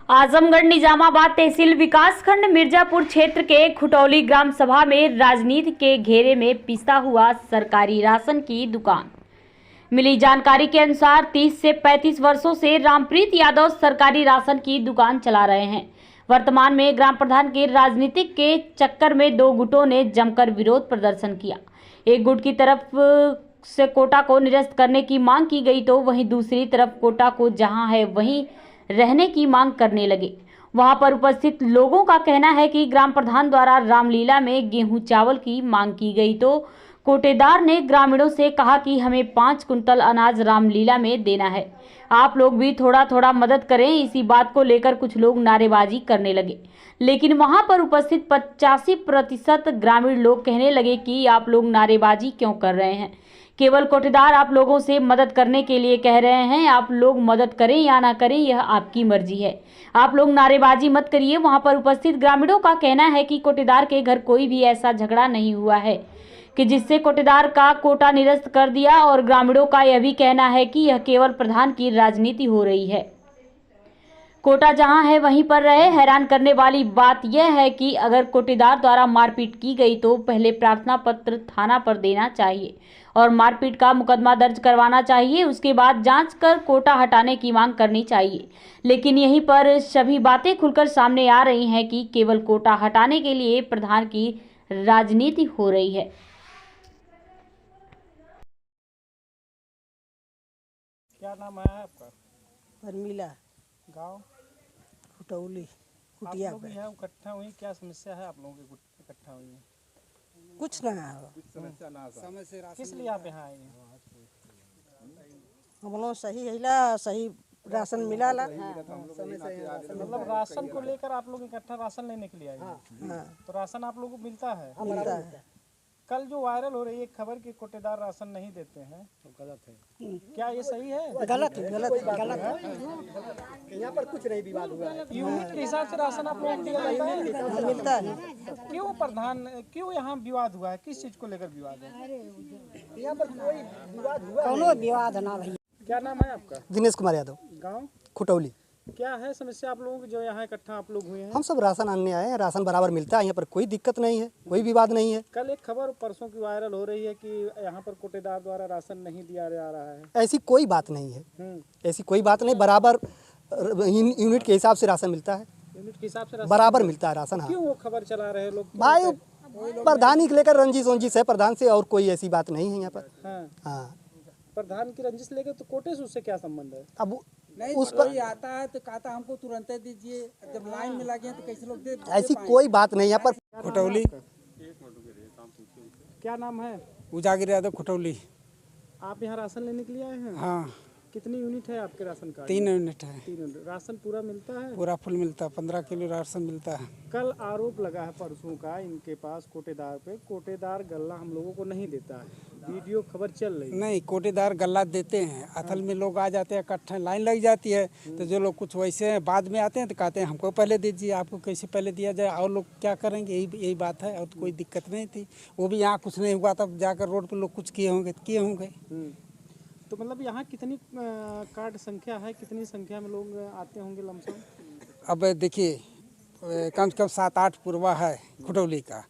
आजमगढ़ निजामाबाद तहसील विकासखंड मिर्जापुर क्षेत्र के खुटौली ग्राम सभा में राजनीति के घेरे में पिसा हुआ सरकारी राशन की दुकान। मिली जानकारी के अनुसार 30 से 35 वर्षों से रामप्रीत यादव सरकारी राशन की दुकान चला रहे हैं। वर्तमान में ग्राम प्रधान के राजनीतिक के चक्कर में दो गुटों ने जमकर विरोध प्रदर्शन किया। एक गुट की तरफ से कोटा को निरस्त करने की मांग की गई तो वहीं दूसरी तरफ कोटा को जहां है वहीं रहने की मांग करने लगे। वहां पर उपस्थित लोगों का कहना है कि ग्राम प्रधान द्वारा रामलीला में गेहूं चावल की मांग की गई तो कोटेदार ने ग्रामीणों से कहा कि हमें 5 कुंतल अनाज रामलीला में देना है, आप लोग भी थोड़ा थोड़ा मदद करें। इसी बात को लेकर कुछ लोग नारेबाजी करने लगे, लेकिन वहां पर उपस्थित 85% ग्रामीण लोग कहने लगे कि आप लोग नारेबाजी क्यों कर रहे हैं, केवल कोटेदार आप लोगों से मदद करने के लिए कह रहे हैं, आप लोग मदद करें या ना करें यह आपकी मर्जी है, आप लोग नारेबाजी मत करिए। वहां पर उपस्थित ग्रामीणों का कहना है कि कोटेदार के घर कोई भी ऐसा झगड़ा नहीं हुआ है कि जिससे कोटेदार का कोटा निरस्त कर दिया, और ग्रामीणों का यह भी कहना है कि यह केवल प्रधान की राजनीति हो रही है, कोटा जहां है वहीं पर रहे। हैरान करने वाली बात यह है कि अगर कोटेदार द्वारा मारपीट की गई तो पहले प्रार्थना पत्र थाना पर देना चाहिए और मारपीट का मुकदमा दर्ज करवाना चाहिए, उसके बाद जांच कर कोटा हटाने की मांग करनी चाहिए। लेकिन यहीं पर सभी बातें खुलकर सामने आ रही हैं कि केवल कोटा हटाने के लिए प्रधान की राजनीति हो रही है। क्या नाम है आपका? परमिला, गांव खुटौली, आप कुटिया लोग पे। यहाँ इकट्ठा हुई, क्या समस्या है आप लोगों की इकट्ठा हुई है? कुछ ना है, किस लिए आप यहाँ आए हैं? हम लोग सही हैला, सही राशन मिला ला। मतलब राशन को लेकर आप लोग इकट्ठा राशन लेने के लिए आए हैं? हाँ, तो राशन आप लोगों को मिलता है? मिलता है। कल जो वायरल हो रही है खबर कि कोटेदार राशन नहीं देते हैं, तो गलत है, क्या ये सही है? गलत है, गलत है, गलत है। यहाँ पर कुछ नहीं विवाद हुआ है। यूनिट के हिसाब से राशन आप लोगों को दिया जाता है? मिलता है। क्यों प्रधान, क्यों यहाँ विवाद हुआ है, किस चीज को लेकर विवाद है? यहाँ पर कोई विवाद हुआ कौनो विवाद ना भैया। क्या नाम है आपका? दिनेश कुमार यादव, गाँव खुटौली। क्या है समस्या आप लोगों की जो यहाँ इकट्ठा आप लोग हुए हैं? हम सब राशन आने आए हैं, राशन बराबर मिलता है, यहाँ पर कोई दिक्कत नहीं है, कोई विवाद नहीं है। कल एक खबर परसों की वायरल हो रही है कि यहाँ पर कोटेदार द्वारा राशन नहीं दिया जा रहा है। ऐसी कोई बात नहीं है, ऐसी कोई बात नहीं, बराबर यूनिट के हिसाब से राशन मिलता है, यूनिट के हिसाब से राशन बराबर मिलता है राशन। हाँ क्यों वो खबर चला रहे हैं लोग? भाई, प्रधान ही लेकर रंजिश वंजिश है प्रधान से, और कोई ऐसी बात नहीं है यहाँ पर। हाँ, हाँ, प्रधान की रंजिश लेकर तो कोटे से उससे क्या संबंध है? अब नहीं, उस पर कोई आता है तो कहता हमको तुरंत दीजिए, जब लाइन में लगे तो कैसे लोग दे ऐसी कोई बात नहीं यहाँ पर। खुटौली। क्या नाम है? उजागिर यादव, खुटौली। आप यहाँ राशन लेने के लिए आए हैं? हाँ, कितनी यूनिट है आपके राशन कार्ड? 3 यूनिट है, 3 यूनिट। राशन पूरा मिलता है? पूरा फुल मिलता है, 15 किलो राशन मिलता है। कल आरोप लगा है परसों का इनके पास कोटेदार पे, कोटेदार गल्ला हम लोगों को नहीं देता है, वीडियो खबर चल रही है। नहीं, कोटेदार गल्ला देते हैं, असल में लोग आ जाते हैं, इकट्ठा लाइन लग जाती है, तो जो लोग कुछ वैसे हैं बाद में आते हैं तो कहते हैं हमको पहले दीजिए, आपको कैसे पहले दिया जाए, और लोग क्या करेंगे, यही बात है, और कोई दिक्कत नहीं थी। वो भी यहाँ कुछ नहीं हुआ, तब जाकर रोड पर लोग कुछ किए होंगे। तो मतलब यहाँ कितनी कार्ड संख्या है, कितनी संख्या में लोग आते होंगे लमसम? अब देखिए, कम से कम 7-8 पुरवा है खुटौली का,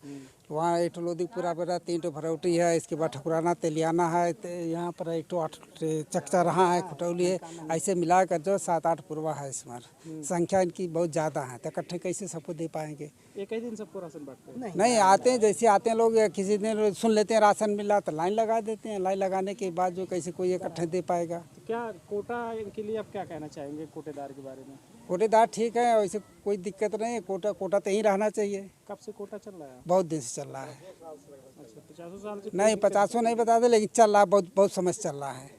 वहाँ एक लोधीपुरा पर 3 भरौटी है, इसके बाद ठकुराना तेलियाना है, यहाँ पर 8 चकचा रहा है, खुटौली है, ऐसे मिलाकर जो 7-8 पुरवा है। इसमें संख्या इनकी बहुत ज़्यादा है, तो इकट्ठे कैसे सबको दे पाएंगे? एक ही दिन सबको राशन बांटते हैं? नहीं, आते हैं, जैसे आते हैं लोग, किसी दिन सुन लेते हैं राशन मिला तो लाइन लगा देते हैं, लाइन लगाने के बाद जो कैसे कोई इकट्ठे दे पाएगा। तो क्या कोटा के लिए आप क्या कहना चाहेंगे कोटेदार के बारे में? कोटेदार ठीक है, वैसे कोई दिक्कत नहीं है, कोटा तो यहीं रहना चाहिए। कब से कोटा चल रहा है? बहुत दिन से चल रहा है। अच्छा, 50 साल से? नहीं, 50 नहीं बता दे, लेकिन चल रहा है, बहुत समय से चल रहा है।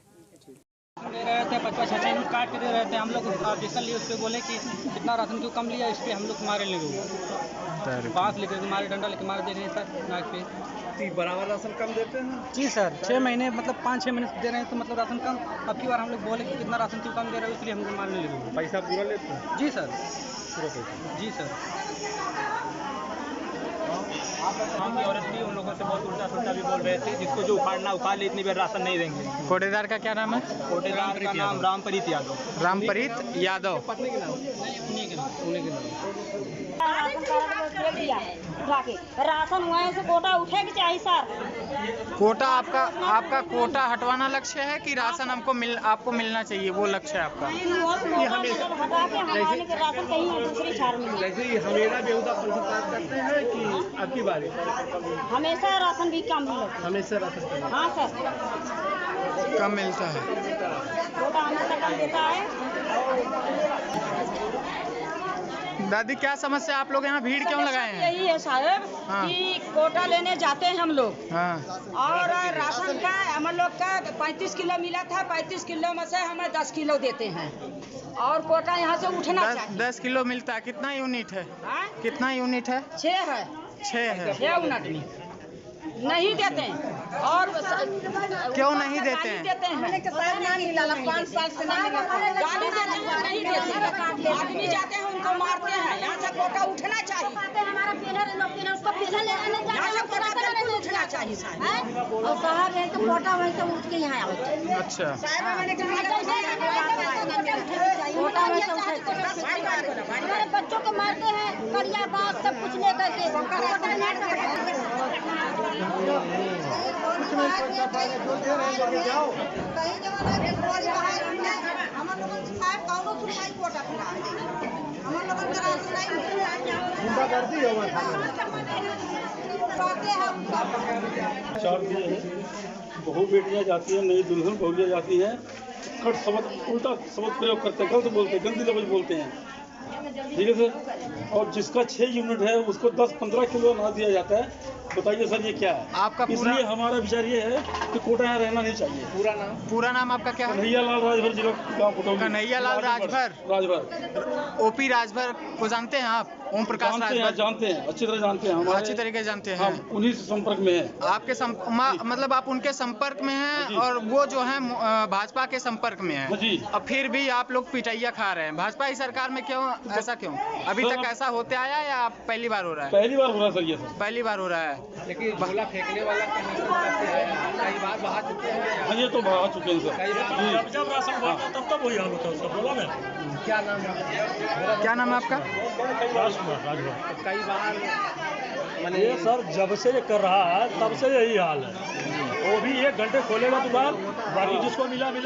दे रहे थे 55 यूनिट काट के दे रहे थे, हम लोग ऑब्जेक्शन लिए, उस पर बोले कि कितना राशन क्यों कम लिया, इस पर हम लोग मारे लगे, बांस लेकर मारे, डंडा लेकर मारे, दे रहे हैं सर नाक पे। बराबर राशन कम देते हैं? जी सर, 6 महीने मतलब 5-6 महीने दे रहे हैं, तो मतलब राशन कम। अब की बार हम लोग बोले कि कितना राशन क्यों कम दे रहे हो, इसलिए हम लोग मारने लगे। पैसा पूरा लेते हैं? जी सर, पूरा पैसा? जी सर। हम औरत भी उन लोगों से बहुत उल्टा भी बोल रहे थे, जिसको जो उखाड़ना उखाड़ ले, इतनी बार राशन नहीं देंगे। कोटेदार का क्या नाम है? कोटेदार का नाम रामप्रीत यादव। रामप्रीत यादव। पत्नी के नाम फेंक दिया उठा के। राशन हुआ है, कोटा उठे के चाहिए सर। कोटा आपका कोटा हटवाना लक्ष्य है कि राशन आपको मिलना चाहिए, वो लक्ष्य है आपका? हटा के हमारे के राशन कहीं और दूसरी छाड़ में हमेशा बेहुदा पैसा प्राप्त करते हैं कि आपकी बारी? हमेशा राशन भी कम मिले। हमेशा राशन? हाँ सर, कम मिलता है। कोटा हमेशा कम देता है। दादी, क्या समस्या, आप लोग यहाँ भीड़ क्यों लगाए हैं? यही है साहब कि कोटा लेने जाते हैं हम लोग। हाँ। और राशन का हम लोग का 35 किलो मिला था, 35 किलो में से हमें 10 किलो देते हैं और कोटा यहाँ से उठना चाहिए। 10 किलो मिलता है। कितना यूनिट है? कितना यूनिट है? 6 है। 6 है। 6 यूनिट में नहीं देते हैं। और क्यों नहीं देते हैं? देते हैं 5 साल से नहीं गाली देते हैं, नहीं देते। आदमी जाते हैं उनको मारते हैं। यहाँ से कोटा उठना चाहिए। यहाँ से कोटा बिल्कुल उठना चाहिए साहब। और शहर है तो कोटा वहीं से उठ के यहाँ आते। अच्छा। हमारे बच्चों को मारते हैं, करिया बात सब कुछ लेकर के। बहु बेटियां जाती हैं, नई दुल्हन बहुलियाँ जाती हैं, कट शब्द उल्टा शब्द प्रयोग करते हैं, गलत बोलते हैं, गंदी लफ्ज बोलते हैं। ठीक है सर। और जिसका 6 यूनिट है उसको 10-15 किलो अनाज दिया जाता है। बताइए सर ये क्या है? आपका इसलिए हमारा विचार ये है कि कोटा यहाँ रहना नहीं चाहिए। पूरा नाम आपका क्या है? कन्हैया लाल राजभर जिला गाँव कुटौली। कन्हैया लाल राजभर। ओपी राजभर को जानते हैं आप? ओम प्रकाश राजभर जानते हैं, अच्छी तरह जानते हैं, अच्छी तरीके जानते हैं। उन्हीं से संपर्क में है। आपके मतलब आप उनके संपर्क में हैं और वो जो है भाजपा के संपर्क में है जी। और फिर भी आप लोग पिटैया खा रहे हैं भाजपा की सरकार में। क्यों ऐसा क्यों? अभी तक ऐसा होते आया या पहली बार हो रहा है? पहली बार हो रहा है सर, ये सर पहली बार हो रहा है। लेकिन झोला फेंकने वाला कई बार बहा चुके हैं। हाँ, ये तो बहा चुके हैं सर। जब राशन बढ़ता तब तक वही हाल होता है उसका। बोला मैं क्या नाम है? क्या नाम है आपका? राजकुमार। कई बार ये सर जब से ये कर रहा है तब से यही हाल है। वो भी 1 घंटे खोलेगा दुकान, बाकी जिसको मिला नहीं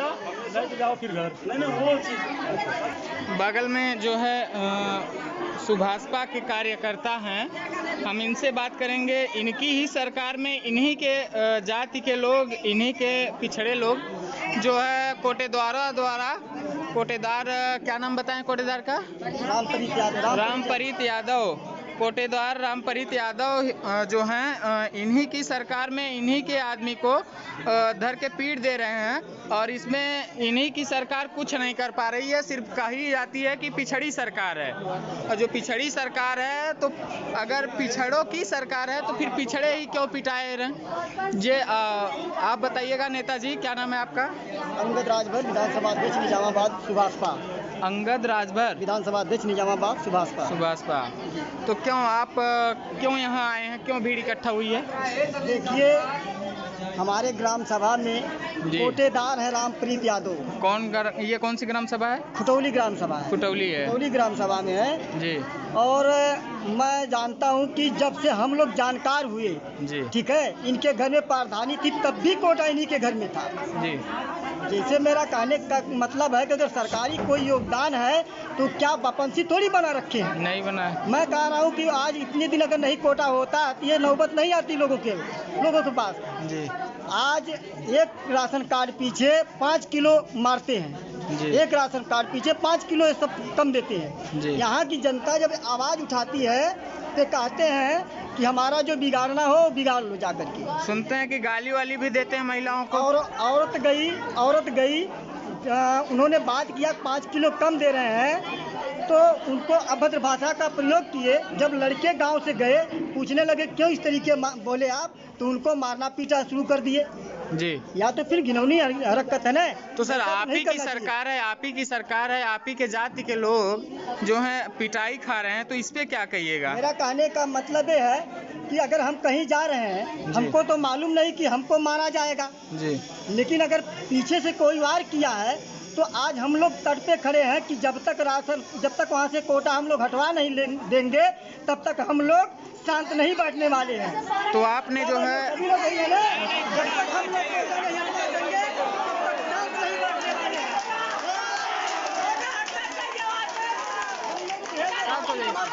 तो जाओ फिर घर। नहीं वो चीज बगल में जो है सुभाषपा के कार्यकर्ता हैं, हम इनसे बात करेंगे। इनकी ही सरकार में इन्हीं के जाति के लोग, इन्हीं के पिछड़े लोग जो है कोटेदार क्या नाम बताएं कोटेदार का? रामपरीत यादव। कोटेदार रामपरीत यादव जो हैं इन्हीं की सरकार में इन्हीं के आदमी को धर के पीट दे रहे हैं और इसमें इन्हीं की सरकार कुछ नहीं कर पा रही है। सिर्फ कही जाती है कि पिछड़ी सरकार है और जो पिछड़ी सरकार है तो अगर पिछड़ों की सरकार है तो फिर पिछड़े ही क्यों पिटाए रहे? जे आप बताइएगा नेताजी, क्या नाम है आपका? अंगद राजभर, विधानसभा अध्यक्ष निजामाबाद सुभाषपा। अंगद राजभर, विधानसभा अध्यक्ष निजामाबाद सुभाषपा। तो क्यों आप क्यों यहाँ आए हैं? क्यों भीड़ इकट्ठा हुई है? देखिए, हमारे ग्राम सभा में कोटेदार है रामप्रीत यादव। ये कौन सी ग्राम सभा है? खुटौली ग्राम सभा है। खुटौली है। खुटौली ग्राम सभा में है जी। और मैं जानता हूं कि जब से हम लोग जानकार हुए जी, ठीक है, इनके घर में प्रावधानी थी तब भी कोटा इन्हीं के घर में था जी। जैसे मेरा कहने का मतलब है कि अगर सरकारी कोई योगदान है तो क्या वापसी थोड़ी बना रखे हैं? नहीं बना है। मैं कह रहा हूँ कि आज इतने दिन अगर नहीं कोटा होता ये नौबत नहीं आती लोगों के पास जी। आज एक राशन कार्ड पीछे 5 किलो मारते हैं जी। एक राशन कार्ड पीछे 5 किलो ये सब कम देते हैं जी। यहाँ की जनता जब आवाज उठाती है तो कहते हैं कि हमारा जो बिगाड़ना हो बिगाड़ लो जाकर के। सुनते हैं कि गाली वाली भी देते हैं महिलाओं को। और औरत गई उन्होंने बात किया 5 किलो कम दे रहे हैं तो उनको अभद्र भाषा का प्रयोग किए। जब लड़के गांव से गए पूछने लगे क्यों इस तरीके बोले आप, तो उनको मारना पीटा शुरू कर दिए जी। या तो फिर घिनौनी हरकत है ना। तो सर आप ही की सरकार है, आप ही की सरकार है, आप ही के जाति के लोग जो हैं पिटाई खा रहे हैं, तो इस पे क्या कहिएगा? मेरा कहने का मतलब ये है कि अगर हम कहीं जा रहे हैं हमको तो मालूम नहीं कि हमको मारा जाएगा जी, लेकिन अगर पीछे से कोई वार किया है तो आज हम लोग तट पे खड़े हैं कि जब तक वहाँ से कोटा हम लोग हटवा नहीं देंगे तब तक हम लोग शांत नहीं बैठने वाले हैं। तो आपने जो है जब तक हम लोग कोटा नहीं हटवा देंगे तब तक शांत नहीं बैठने वाले हैं।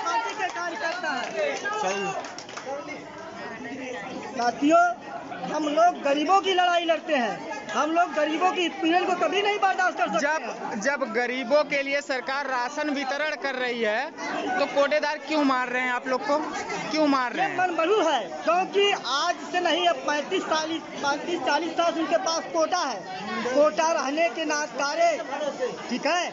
पार्टी के कार्यकर्ता है। साथियों, हम लोग गरीबों की लड़ाई लड़ते हैं। हम लोग गरीबों की पीड़न को कभी नहीं बर्दाश्त कर सकते। जब गरीबों के लिए सरकार राशन वितरण कर रही है तो कोटेदार क्यों मार रहे हैं आप लोग को? क्यों मार रहे हैं? मन बलू है, क्योंकि आज से नहीं, अब 35-40 साल उनके पास कोटा है। कोटा रहने के नाते, ठीक है,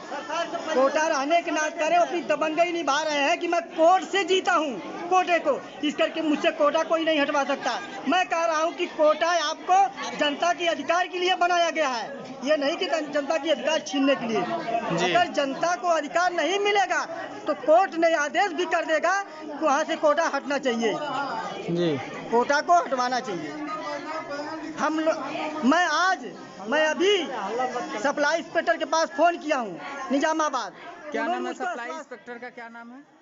कोटा रहने के नाते अपनी दबंगई निभा रहे हैं कि मैं कोर्ट से जीता हूँ कोटे को, इस करके मुझसे कोटा कोई नहीं हटवा सकता। मैं कह रहा हूँ कि कोटा आपको जनता के अधिकार के लिए बनाया गया है, ये नहीं कि जनता के अधिकार छीनने के लिए। अगर जनता को अधिकार नहीं मिलेगा तो कोर्ट ने आदेश भी कर देगा कि वहाँ से कोटा हटना चाहिए जी, कोटा को हटवाना चाहिए। मैं अभी सप्लाई इंस्पेक्टर के पास फोन किया हूँ निजामाबाद। क्या नाम है सप्लाई इंस्पेक्टर का? क्या नाम है?